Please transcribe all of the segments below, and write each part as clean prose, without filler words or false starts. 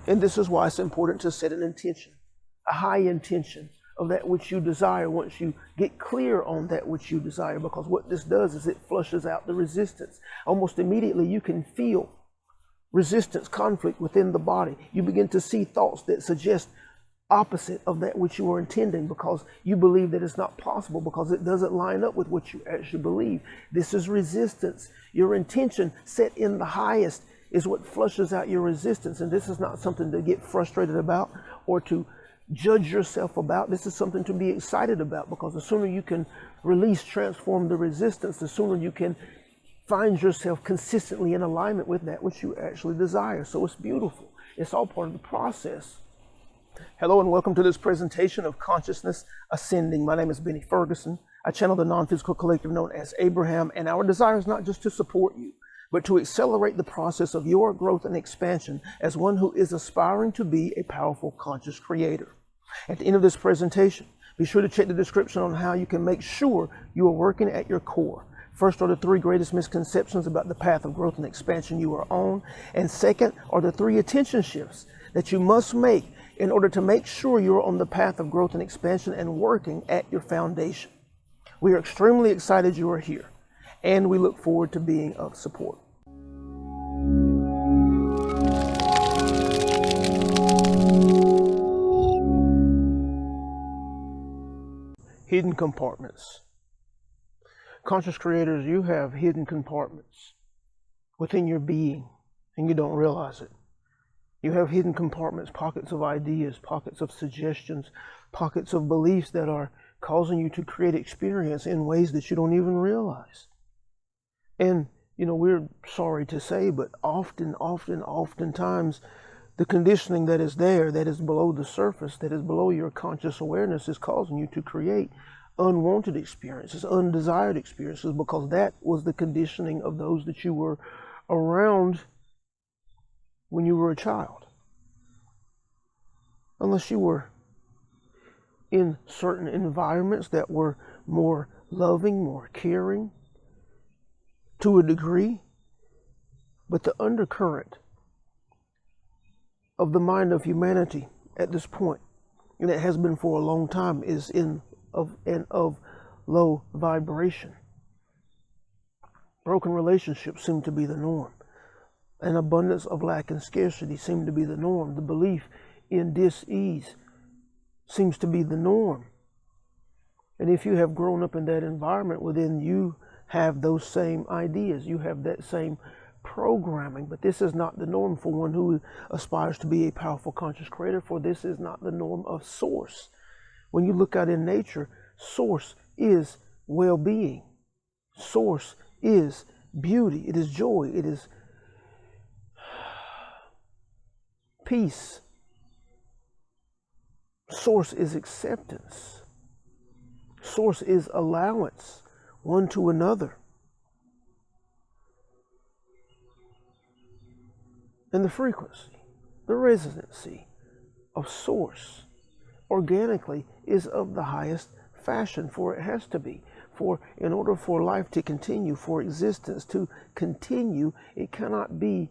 And this is why it's important to set an intention, a high intention of that which you desire once you get clear on that which you desire, because what this does is it flushes out the resistance. Almost immediately you can feel resistance, conflict within the body. You begin to see thoughts that suggest opposite of that which you were intending, because you believe that it's not possible, because it doesn't line up with what you actually believe. This is resistance. Your intention set in the highest is what flushes out your resistance. And this is not something to get frustrated about or to judge yourself about. This is something to be excited about, because the sooner you can release, transform the resistance, the sooner you can find yourself consistently in alignment with that which you actually desire. So it's beautiful. It's all part of the process. Hello and welcome to this presentation of Consciousness Ascending. My name is Benny Ferguson. I channel the non-physical collective known as Abraham, and our desire is not just to support you, but to accelerate the process of your growth and expansion as one who is aspiring to be a powerful conscious creator. At the end of this presentation, be sure to check the description on how you can make sure you are working at your core. First are the 3 greatest misconceptions about the path of growth and expansion you are on. And second are the 3 attention shifts that you must make in order to make sure you're on the path of growth and expansion and working at your foundation. We are extremely excited you are here, and we look forward to being of support. Hidden compartments. Conscious creators, you have hidden compartments within your being, and you don't realize it. You have hidden compartments, pockets of ideas, pockets of suggestions, pockets of beliefs that are causing you to create experience in ways that you don't even realize. And, we're sorry to say, but oftentimes, the conditioning that is there, that is below the surface, that is below your conscious awareness, is causing you to create unwanted experiences, undesired experiences, because that was the conditioning of those that you were around when you were a child. Unless you were in certain environments that were more loving, more caring, to a degree. But the undercurrent of the mind of humanity at this point, and it has been for a long time, is of low vibration. Broken relationships seem to be the norm. An abundance of lack and scarcity seem to be the norm. The belief in dis-ease seems to be the norm. And if you have grown up in that environment, well, then you have those same ideas. You have that same programming. But this is not the norm for one who aspires to be a powerful conscious creator, for this is not the norm of source. When you look out in nature, source is well-being. Source is beauty. It is joy. It is peace. Source is acceptance. Source is allowance one to another. And the frequency, the resonancy of source organically is of the highest fashion, for it has to be. For in order for life to continue, for existence to continue, it cannot be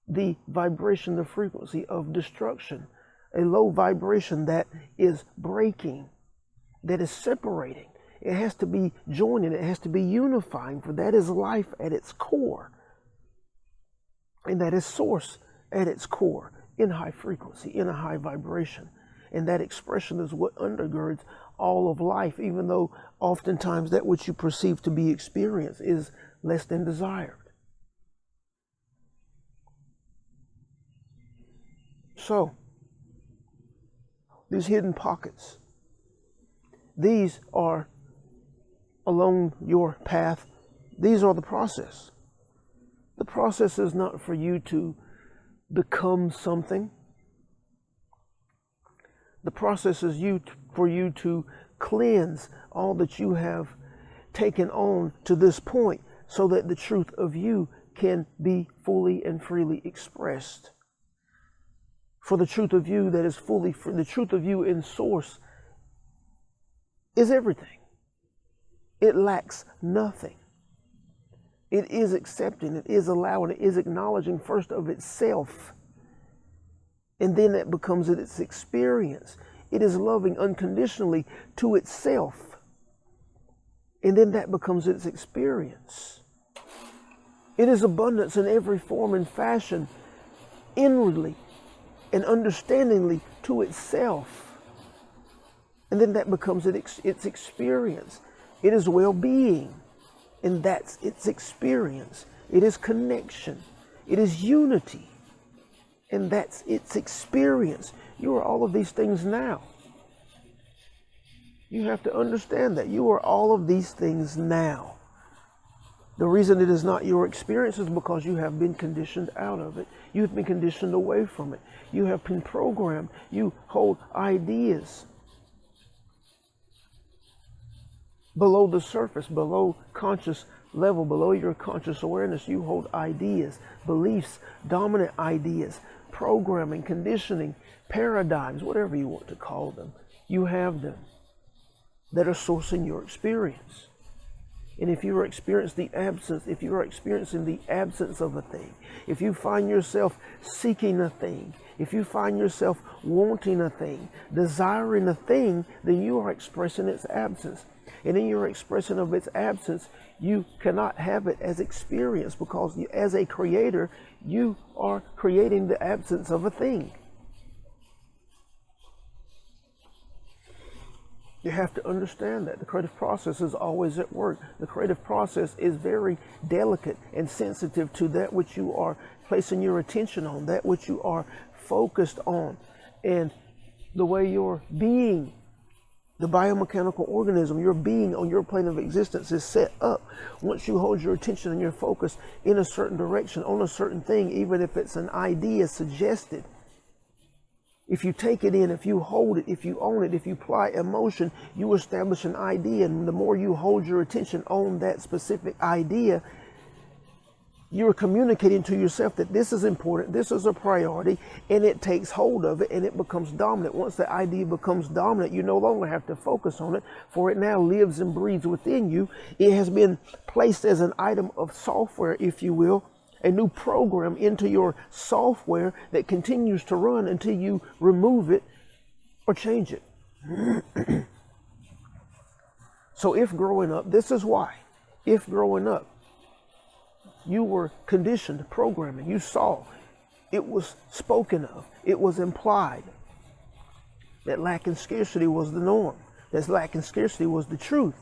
the vibration, the frequency of destruction, a low vibration that is breaking, that is separating. It has to be joining, it has to be unifying, for that is life at its core. And that is source at its core, in high frequency, in a high vibration. And that expression is what undergirds all of life, even though oftentimes that which you perceive to be experience is less than desired. So, these hidden pockets, these are along your path. These are the process. The process is not for you to become something. The process is for you to cleanse all that you have taken on to this point, so that the truth of you can be fully and freely expressed. For the truth of you that is fully free, the truth of you in source is everything. It lacks nothing. It is accepting, it is allowing, it is acknowledging first of itself. And then that becomes its experience. It is loving unconditionally to itself. And then that becomes its experience. It is abundance in every form and fashion, inwardly and understandingly to itself. And then that becomes its experience. It is well-being, and that's its experience. It is connection. It is unity, and that's its experience. You are all of these things now. You have to understand that you are all of these things now. The reason it is not your experience is because you have been conditioned out of it. You have been conditioned away from it. You have been programmed. You hold ideas below the surface, below conscious level, below your conscious awareness. You hold ideas, beliefs, dominant ideas, programming, conditioning, paradigms, whatever you want to call them. You have them that are sourcing your experience. And if you are experiencing the absence of a thing, if you find yourself seeking a thing, if you find yourself wanting a thing, desiring a thing, then you are expressing its absence. And in your expression of its absence, you cannot have it as experience, because as a creator, you are creating the absence of a thing. You have to understand that the creative process is always at work. The creative process is very delicate and sensitive to that which you are placing your attention on, that which you are focused on. And the way your being, the biomechanical organism, your being on your plane of existence is set up. Once you hold your attention and your focus in a certain direction, on a certain thing, even if it's an idea suggested, if you take it in, if you hold it, if you own it, if you apply emotion, you establish an idea. And the more you hold your attention on that specific idea, you're communicating to yourself that this is important, this is a priority, and it takes hold of it and it becomes dominant. Once the idea becomes dominant, you no longer have to focus on it, for it now lives and breathes within you. It has been placed as an item of software, if you will, a new program into your software that continues to run until you remove it or change it. So if growing up, this is why, if growing up, you were conditioned programming, you saw, it was spoken of, it was implied that lack and scarcity was the norm, that lack and scarcity was the truth.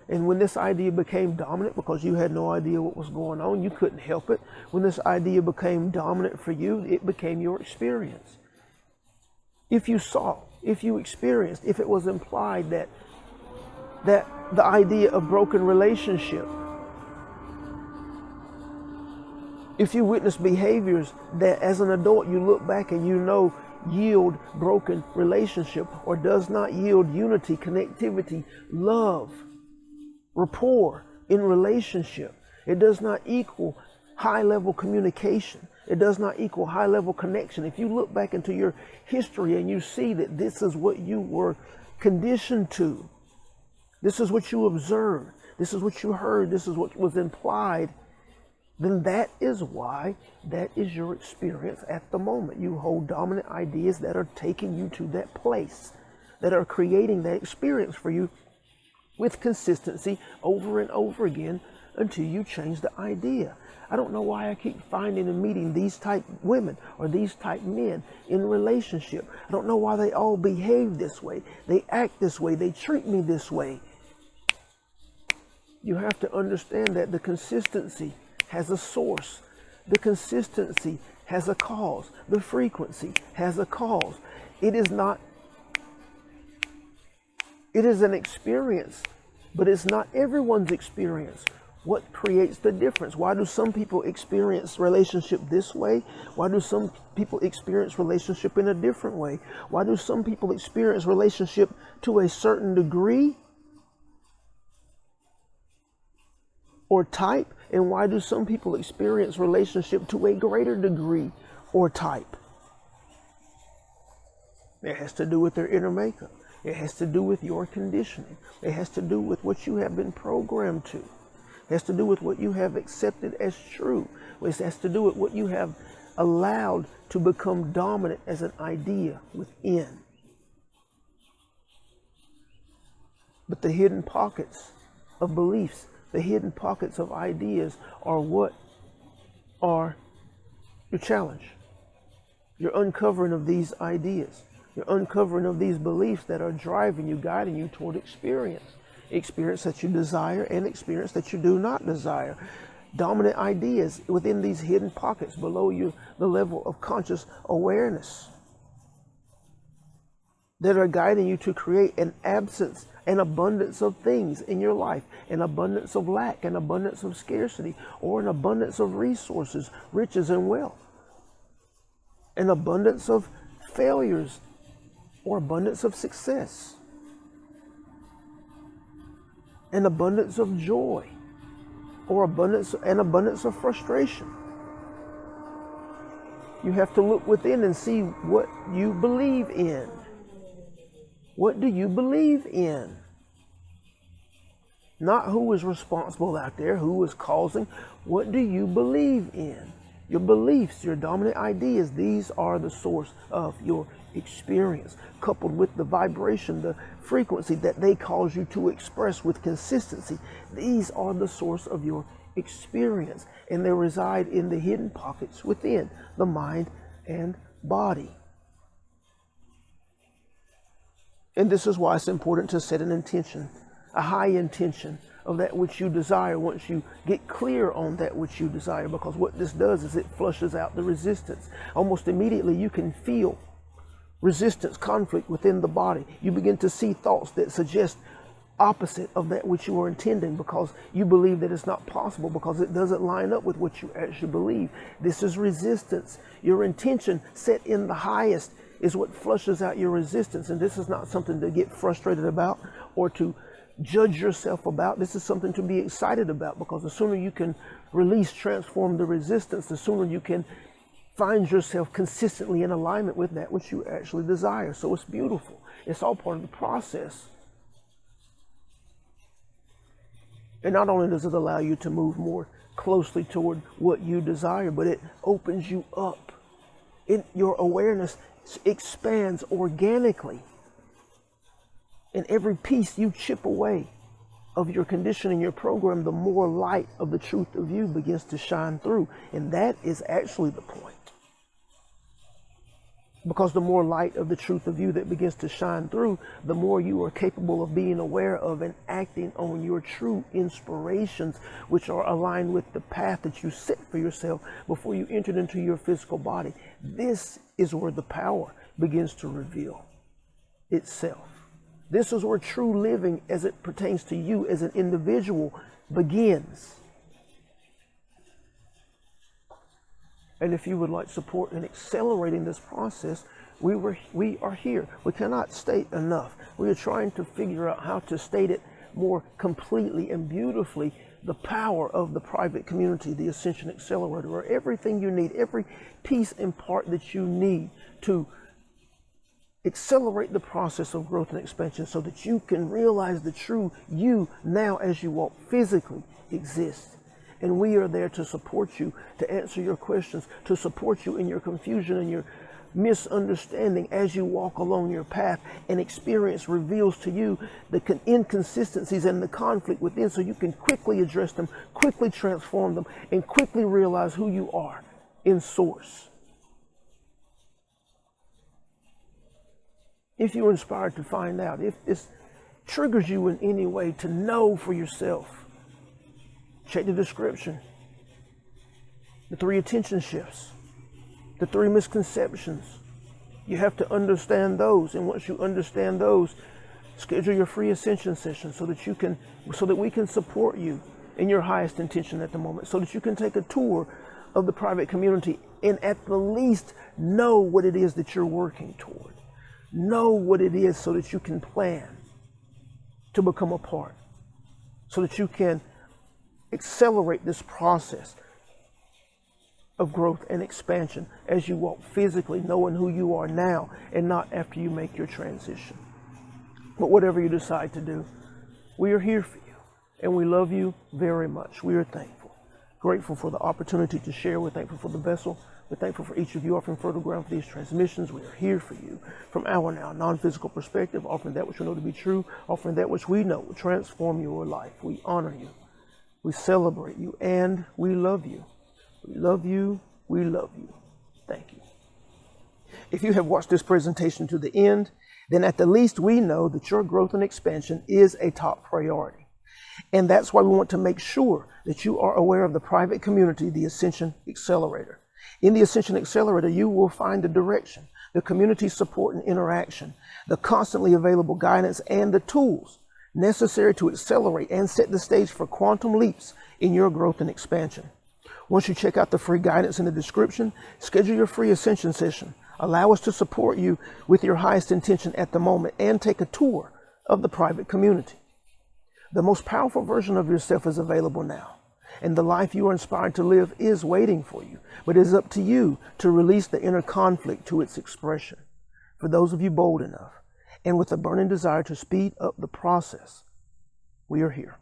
And when this idea became dominant, because you had no idea what was going on, you couldn't help it. When this idea became dominant for you, it became your experience. If you saw, if you experienced, if it was implied that the idea of broken relationship, if you witness behaviors that as an adult you look back and you know yield broken relationship, or does not yield unity, connectivity, love, rapport in relationship, it does not equal high-level communication. It does not equal high-level connection. If you look back into your history and you see that this is what you were conditioned to, this is what you observed, this is what you heard, this is what was implied, then that is why that is your experience at the moment. You hold dominant ideas that are taking you to that place, that are creating that experience for you with consistency over and over again until you change the idea. I don't know why I keep finding and meeting these type women or these type men in relationship. I don't know why they all behave this way. They act this way. They treat me this way. You have to understand that the consistency has a source. The consistency has a cause. The frequency has a cause. It is an experience, but it's not everyone's experience. What creates the difference? Why do some people experience relationship this way? Why do some people experience relationship in a different way? Why do some people experience relationship to a certain degree or type? And why do some people experience relationship to a greater degree or type? It has to do with their inner makeup. It has to do with your conditioning. It has to do with what you have been programmed to. It has to do with what you have accepted as true. It has to do with what you have allowed to become dominant as an idea within. But the hidden pockets of beliefs, the hidden pockets of ideas are what are your challenge. Your uncovering of these ideas, your uncovering of these beliefs that are driving you, guiding you toward experience. Experience that you desire and experience that you do not desire. Dominant ideas within these hidden pockets below you, the level of conscious awareness that are guiding you to create an absence, an abundance of things in your life, an abundance of lack, an abundance of scarcity, or an abundance of resources, riches, and wealth, an abundance of failures, or abundance of success, an abundance of joy, or an abundance of frustration. You have to look within and see what you believe in. What do you believe in? Not who is responsible out there, who is causing. What do you believe in? Your beliefs, your dominant ideas, these are the source of your experience, coupled with the vibration, the frequency that they cause you to express with consistency. These are the source of your experience, and they reside in the hidden pockets within the mind and body. And this is why it's important to set an intention, a high intention of that which you desire once you get clear on that which you desire, because what this does is it flushes out the resistance. Almost immediately you can feel resistance, conflict within the body. You begin to see thoughts that suggest opposite of that which you are intending, because you believe that it's not possible, because it doesn't line up with what you actually believe. This is resistance. Your intention set in the highest is what flushes out your resistance. And this is not something to get frustrated about or to judge yourself about. This is something to be excited about, because the sooner you can release, transform the resistance, the sooner you can find yourself consistently in alignment with that which you actually desire. So it's beautiful. It's all part of the process. And not only does it allow you to move more closely toward what you desire, but it opens you up. Your awareness expands organically. And every piece you chip away of your conditioning, your program, the more light of the truth of you begins to shine through. And that is actually the point. Because the more light of the truth of you that begins to shine through, the more you are capable of being aware of and acting on your true inspirations, which are aligned with the path that you set for yourself before you entered into your physical body. This is where the power begins to reveal itself. This is where true living, as it pertains to you as an individual, begins. And if you would like support in accelerating this process, we are here. We cannot state enough. We are trying to figure out how to state it more completely and beautifully. The power of the private community, the Ascension Accelerator, or everything you need, every piece and part that you need to accelerate the process of growth and expansion, so that you can realize the true you now as you walk physically exists. And we are there to support you, to answer your questions, to support you in your confusion and your misunderstanding as you walk along your path, and experience reveals to you the inconsistencies and the conflict within, so you can quickly address them, quickly transform them, and quickly realize who you are in source. If you're inspired to find out, if this triggers you in any way to know for yourself, check the description. The 3 attention shifts, the 3 misconceptions. You have to understand those, and once you understand those, schedule your free ascension session so that we can support you in your highest intention at the moment, so that you can take a tour of the private community and at the least know what it is that you're working toward. Know what it is so that you can plan to become a part, so that you can accelerate this process of growth and expansion as you walk physically, knowing who you are now and not after you make your transition. But whatever you decide to do, we are here for you, and we love you very much. We are thankful, grateful for the opportunity to share. We're thankful for the vessel We're thankful for each of you offering fertile ground for these transmissions. We are here for you from our now non-physical perspective, offering that which we know to be true, offering that which we know will transform your life. We honor you. We celebrate you, and we love you. We love you. We love you. Thank you. If you have watched this presentation to the end, then at the least we know that your growth and expansion is a top priority. And that's why we want to make sure that you are aware of the private community, the Ascension Accelerator. In the Ascension Accelerator, you will find the direction, the community support and interaction, the constantly available guidance, and the tools necessary to accelerate and set the stage for quantum leaps in your growth and expansion. Once you check out the free guidance in the description, schedule your free Ascension session. Allow us to support you with your highest intention at the moment, and take a tour of the private community. The most powerful version of yourself is available now, and the life you are inspired to live is waiting for you, but it is up to you to release the inner conflict to its expression. For those of you bold enough and with a burning desire to speed up the process, we are here.